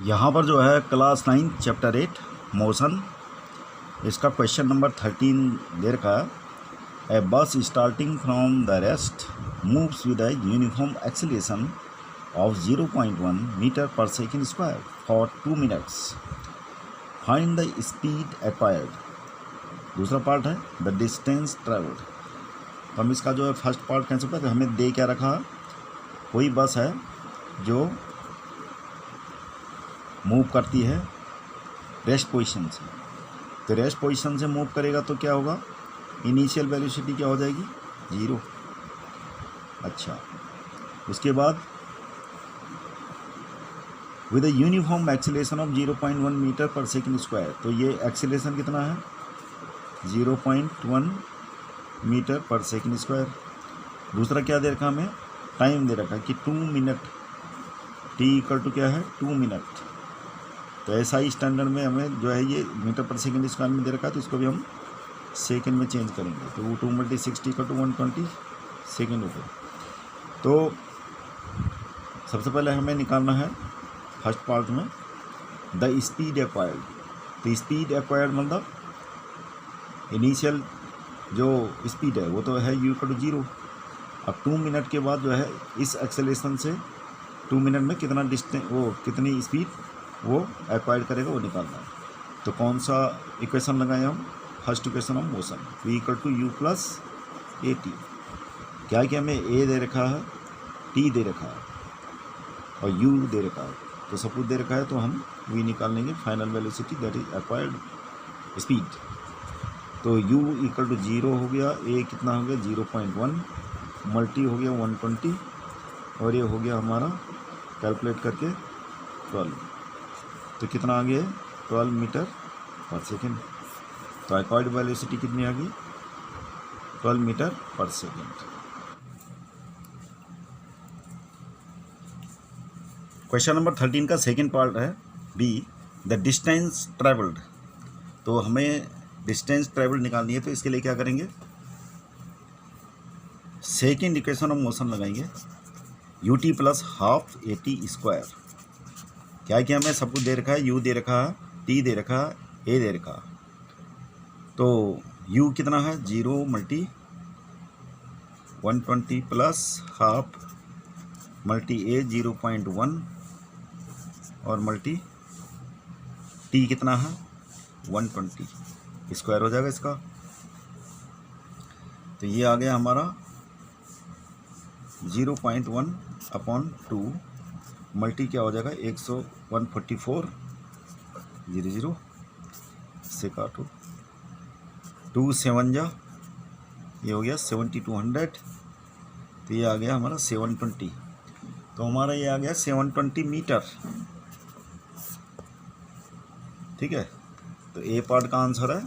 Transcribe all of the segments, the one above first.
यहाँ पर जो है क्लास 9 चैप्टर 8 मोशन, इसका क्वेश्चन नंबर 13 दे रखा है। A bus starting from the rest moves with a uniform acceleration of 0.1 metre per second square for 2 minutes. Find the speed acquired. दूसरा पार्ट है द डिस्टेंस ट्रेवल्ड। तो हम इसका जो है फर्स्ट पार्ट कैसे होता है कि हमें दे क्या रखा, कोई बस है जो मूव करती है रेस्ट पोजीशन से। तो रेस्ट पोजीशन से मूव करेगा तो क्या होगा, इनिशियल वेलोसिटी क्या हो जाएगी, 0। अच्छा, उसके बाद with a uniform acceleration of 0.1 metre per second square. तो ये एक्सीलरेशन कितना है, 0.1 मीटर पर सेकेंड स्क्वायर। दूसरा क्या दे रखा हमें, टाइम दे रखा कि 2 मिनट, टी इक्वल टू क्या है, 2 मिनट। तो ऐसा ही स्टैंडर्ड में हमें जो है ये मीटर पर सेकेंड स्क्वायर में दे रखा है, तो इसको भी हम सेकेंड में चेंज करेंगे। तो वो 2 × 60 = 120 सेकेंड हो गया। तो सबसे पहले हमें निकालना है फर्स्ट पार्ट में द स्पीड एक्वायर्ड। तो स्पीड एक्वायर्ड मतलब इनिशियल जो स्पीड है वो तो है u = 0। अब 2 मिनट के बाद जो है इस एक्सेलरेशन से 2 मिनट में कितना डिस्टेंस, वो कितनी स्पीड वो एक्वायर्ड करेगा, वो निकालना है। तो कौन सा इक्वेशन लगाएं हम, first equation of motion, v = u + at। क्या है कि हमें a दे रखा है, t दे रखा है और u दे रखा है। तो सब कुछ दे रखा है, तो हम v निकाल लेंगे, final velocity that is acquired speed. तो u = 0 हो गया, a कितना हो गया 0.1, मल्टी हो गया 120 और ये हो गया हमारा कैलकुलेट करके 12। तो कितना आ गया, 12 मीटर पर सेकेंड। तो एक्वायर्ड वेलोसिटी कितनी आ गई, 12 metre per second. Question number 13 का सेकेंड पार्ट है बी, द डिस्टेंस ट्रेवल्ड। तो हमें डिस्टेंस ट्रेवल्ड निकालनी है, तो इसके लिए क्या करेंगे, सेकेंड इक्वेशन ऑफ मोशन लगाएंगे, ut + ½ at²। क्या कि हमें सब कुछ दे रखा है, u दे रखा है, t दे रखा है, a दे रखा। तो u कितना है, 0 × 120 + ½ मल्टी a 0.1 और मल्टी t कितना है 120, स्क्वायर हो जाएगा इसका। तो ये आ गया हमारा 0.1/2 मल्टी क्या हो जाएगा 144 00 से काटो 2 7 जा, ये हो गया 7200। तो ये आ गया हमारा 720। तो हमारा ये आ गया 720 मीटर। ठीक है, तो ए पार्ट का आंसर है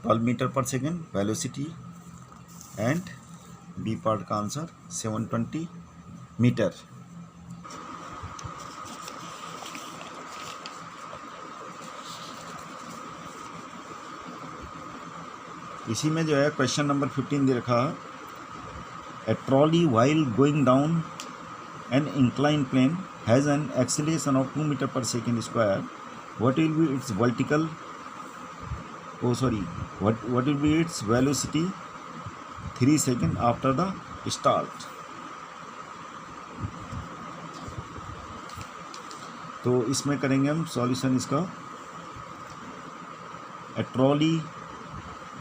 12 metre per second velocity and B part का आंसर 720 मीटर। इसी में जो है क्वेश्चन नंबर 15 दे रखा है, a trolley while going down an incline plane has an acceleration of 2 metre per second square. What will be its what will be its velocity 3 seconds after the start। तो इसमें करेंगे हम solution इसका। A trolley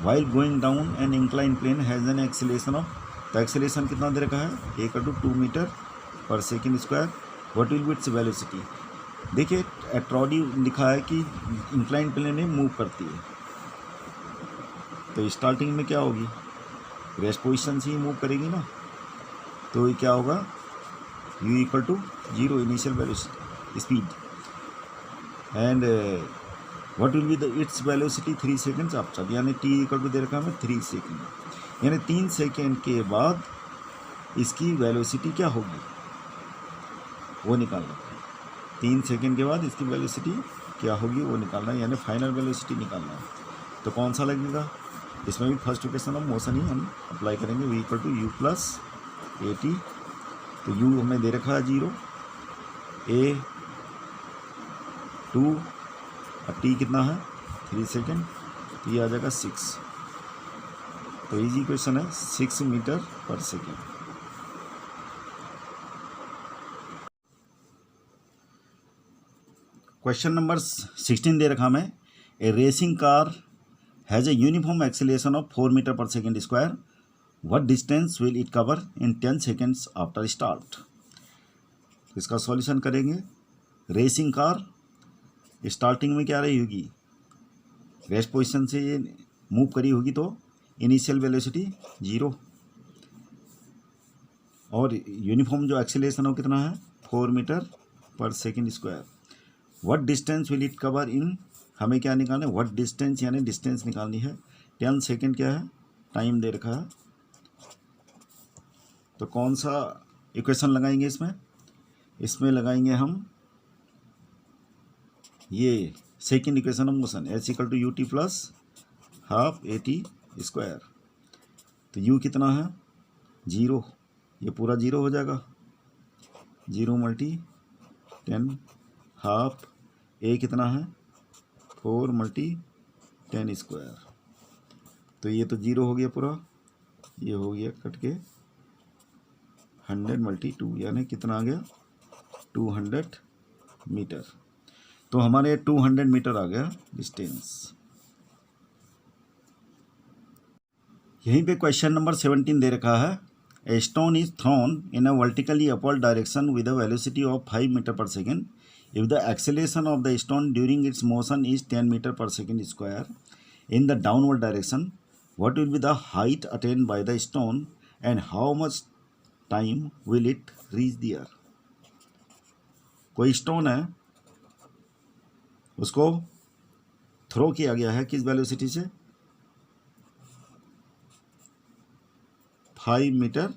while going down an incline plane has an acceleration of, तो acceleration कितना दे रखा है, a = 2 metre per second square. What will be its velocity. देखिए ट्रॉली लिखा है कि इंक्लाइन प्लेन में मूव करती है, तो स्टार्टिंग में क्या होगी, रेस्ट पोजीशन से ही मूव करेगी ना। तो ये क्या होगा, u = 0 initial velocity speed and what will be the its velocity 3 seconds after, यानी t = दे रखा हमें 3 सेकेंड, यानी 3 सेकेंड के बाद इसकी वेलोसिटी क्या होगी वो निकालना। 3 सेकेंड के बाद इसकी वेलोसिटी क्या होगी वो निकालना है, यानी फाइनल वेलोसिटी निकालना है। तो कौन सा लगेगा, इसमें भी फर्स्ट इक्वेशन ऑफ मोशन ही हम अप्लाई करेंगे, v = u + at। तो u हमें दे रखा है 0, a 2 और टी कितना है 3 सेकेंड, तो ये आ जाएगा 6। तो इजी क्वेश्चन है 6 metre per second. Question number 16 दे रखा हमें, a racing car has a uniform acceleration of 4 metre per second square, what distance will it cover in 10 seconds after start. इसका सॉल्यूशन करेंगे। रेसिंग कार स्टार्टिंग में क्या रही होगी, रेस्ट पोजीशन से ये मूव करी होगी, तो इनिशियल वेलोसिटी 0, और यूनिफॉर्म जो एक्सेलरेशन हो कितना है 4 metre per second square. What distance will it cover इन, हमें क्या निकालना है, व्हाट डिस्टेंस यानी डिस्टेंस निकालनी है। 10 सेकेंड क्या है, टाइम दे रखा है। तो कौन सा इक्वेशन लगाएंगे इसमें लगाएंगे हम ये second equation of motion, H equal to U T plus half A T square. तो यू कितना है 0, ये पूरा 0 हो जाएगा, 0 मल्टी 10, हाफ ए कितना है 4 मल्टी 10 स्क्वायर। तो ये तो 0 हो गया पूरा, ये हो गया कट के 100 मल्टी 2, यानी कितना आ गया 200 मीटर। तो हमारे 200 मीटर आ गया डिस्टेंस। यहीं पे क्वेश्चन नंबर 17 दे रखा है, a stone is thrown in a vertically upward direction with a velocity of 5 metre per second, if the acceleration of the stone during its motion is 10 metre per second square in the downward direction, what will be the height attained by the stone and how much time will it reach the air. कोई stone है, उसको throw किया गया है किस velocity से 5 metre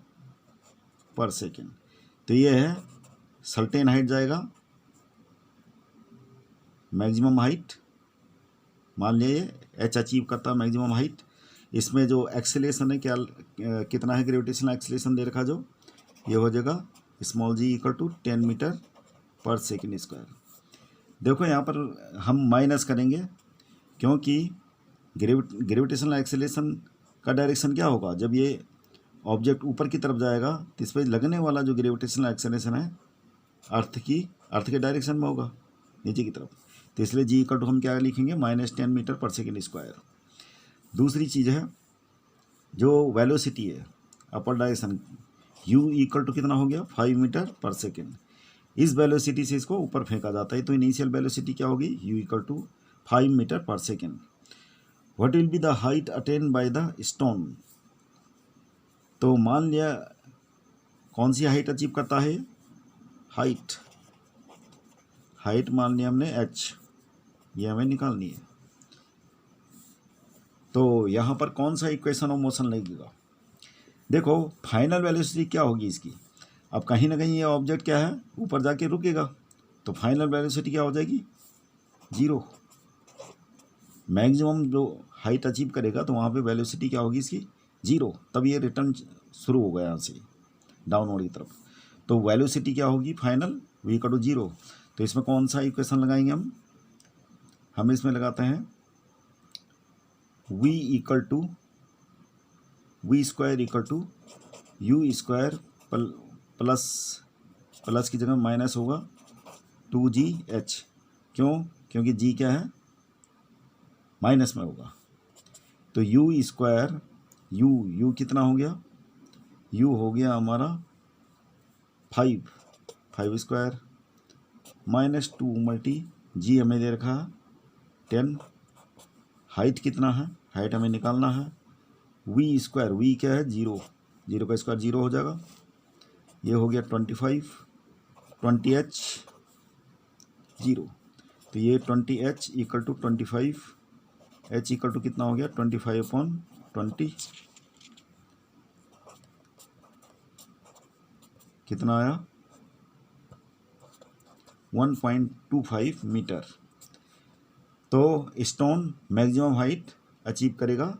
per second. तो ये है सर्टेन हाइट जाएगा, मैक्सिमम हाइट मान लीजिए एच अचीव करता है मैक्सिमम हाइट। इसमें जो एक्सेलेरेशन है क्या कितना है, ग्रेविटेशनल एक्सेलेरेशन दे रखा जो, ये हो जाएगा small G equal to 10 metre per second square. देखो यहाँ पर हम माइनस करेंगे, क्योंकि ग्रेविटेशनल एक्सेलेरेशन का डायरेक्शन क्या होगा, जब ये ऑब्जेक्ट ऊपर की तरफ जाएगा तो इस पर लगने वाला जो ग्रेविटेशनल एक्सेलरेशन है अर्थ के डायरेक्शन में होगा नीचे की तरफ। तो इसलिए जी इक्वल टू हम क्या लिखेंगे -10 मीटर पर सेकेंड स्क्वायर। दूसरी चीज़ है जो वेलोसिटी है upper direction, U equal to कितना हो गया 5 मीटर पर सेकेंड। इस वेलोसिटी से इसको ऊपर फेंका जाता है, तो इनिशियल वेलोसिटी क्या होगी you equal to 5 metre per second. What will be the height attain bye the stone. तो मान लिया कौन सी हाइट अचीव करता है, हाइट मान लिया हमने h, ये हमें निकालनी है। तो यहाँ पर कौन सा इक्वेशन ऑफ मोशन लगेगा, देखो फाइनल वेलोसिटी क्या होगी इसकी। अब कहीं ना कहीं ये ऑब्जेक्ट क्या है ऊपर जाके रुकेगा, तो फाइनल वेलोसिटी क्या हो जाएगी 0। मैक्सिमम जो हाइट अचीव करेगा तो वहाँ पे वेलोसिटी क्या होगी इसकी 0, तब ये रिटर्न शुरू होगा यहाँ से डाउनवर्ड की तरफ। तो वेलोसिटी क्या होगी फाइनल v इक्वल टू 0। तो इसमें कौन सा इक्वेशन लगाएंगे हम इसमें लगाते हैं v equal to V square equal to U square plus की जगह माइनस होगा 2gh। क्योंकि g क्या है माइनस में होगा। तो यू स्क्वायर यू कितना हो गया, यू हो गया हमारा 5 स्क्वायर -2 मल्टी जी हमें दे रखा है 10। हाइट कितना है, हाइट हमें निकालना है वी स्क्वायर, वी क्या है 0 का स्क्वायर 0 हो जाएगा, ये हो गया 20h 0। तो ये 20h equal to 25, h equal to कितना हो गया 25/20, कितना आया 1.25 मीटर। तो स्टोन मैक्सिमम हाइट अचीव करेगा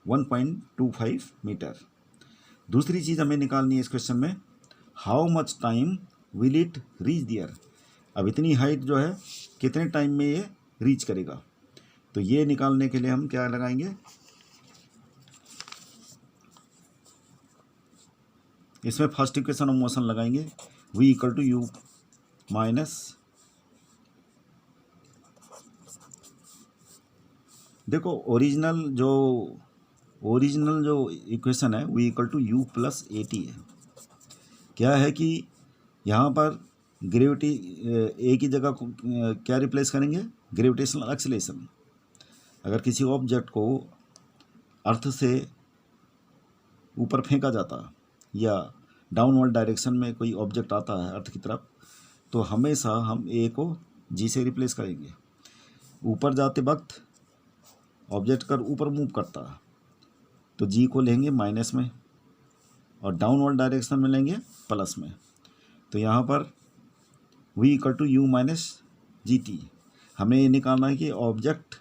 1.25 मीटर। दूसरी चीज़ हमें निकालनी है इस क्वेश्चन में, how much time will it reach the air. अब इतनी हाइट जो है कितने टाइम में ये रीच करेगा, तो ये निकालने के लिए हम क्या लगाएंगे, इसमें फर्स्ट इक्वेशन ऑफ मोशन लगाएंगे, v equal to U minus, देखो ओरिजिनल जो इक्वेशन है v equal to U plus A T है। क्या है कि यहाँ पर ग्रेविटी ए की जगह को क्या रिप्लेस करेंगे, ग्रेविटेशनल एक्सीलरेशन। अगर किसी ऑब्जेक्ट को अर्थ से ऊपर फेंका जाता या डाउनवर्ड डायरेक्शन में कोई ऑब्जेक्ट आता है अर्थ की तरफ, तो हमेशा हम ए को जी से रिप्लेस करेंगे। ऊपर जाते वक्त ऑब्जेक्ट कर ऊपर मूव करता है तो जी को लेंगे माइनस में, और डाउनवर्ड डायरेक्शन में लेंगे प्लस में। तो यहाँ पर v equal to U minus G T. हमें ये निकालना है कि ऑब्जेक्ट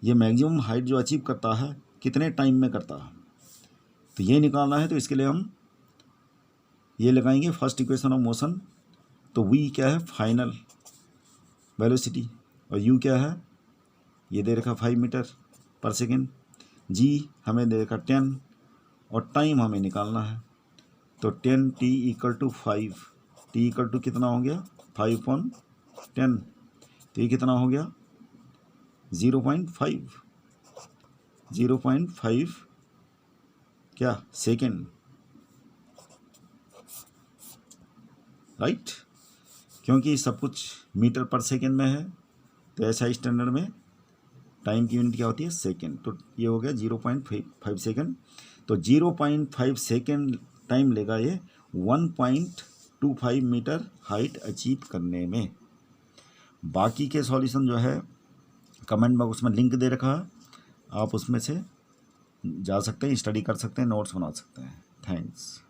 ये मैक्सिमम हाइट जो अचीव करता है कितने टाइम में करता है, तो ये निकालना है। तो इसके लिए हम ये लगाएंगे फर्स्ट इक्वेशन ऑफ मोशन। तो v क्या है, फाइनल वेलोसिटी, और u क्या है, ये दे रखा 5 मीटर पर सेकेंड, g हमें दे रखा 10, और टाइम हमें निकालना है। तो 10 t equal to 5, t equal to कितना हो गया 5/10, तो ये कितना हो गया 0.5 क्या सेकेंड, राइट। क्योंकि सब कुछ मीटर पर सेकेंड में है, तो ऐसा स्टैंडर्ड में टाइम की यूनिट क्या होती है, सेकेंड। तो ये हो गया 0.5 सेकेंड। तो 0.5 सेकेंड टाइम लेगा ये 1.25 मीटर हाइट अचीव करने में। बाकी के सॉल्यूशन जो है कमेंट बॉक्स में लिंक दे रखा है, आप उसमें से जा सकते हैं, स्टडी कर सकते हैं, नोट्स बना सकते हैं। थैंक्स।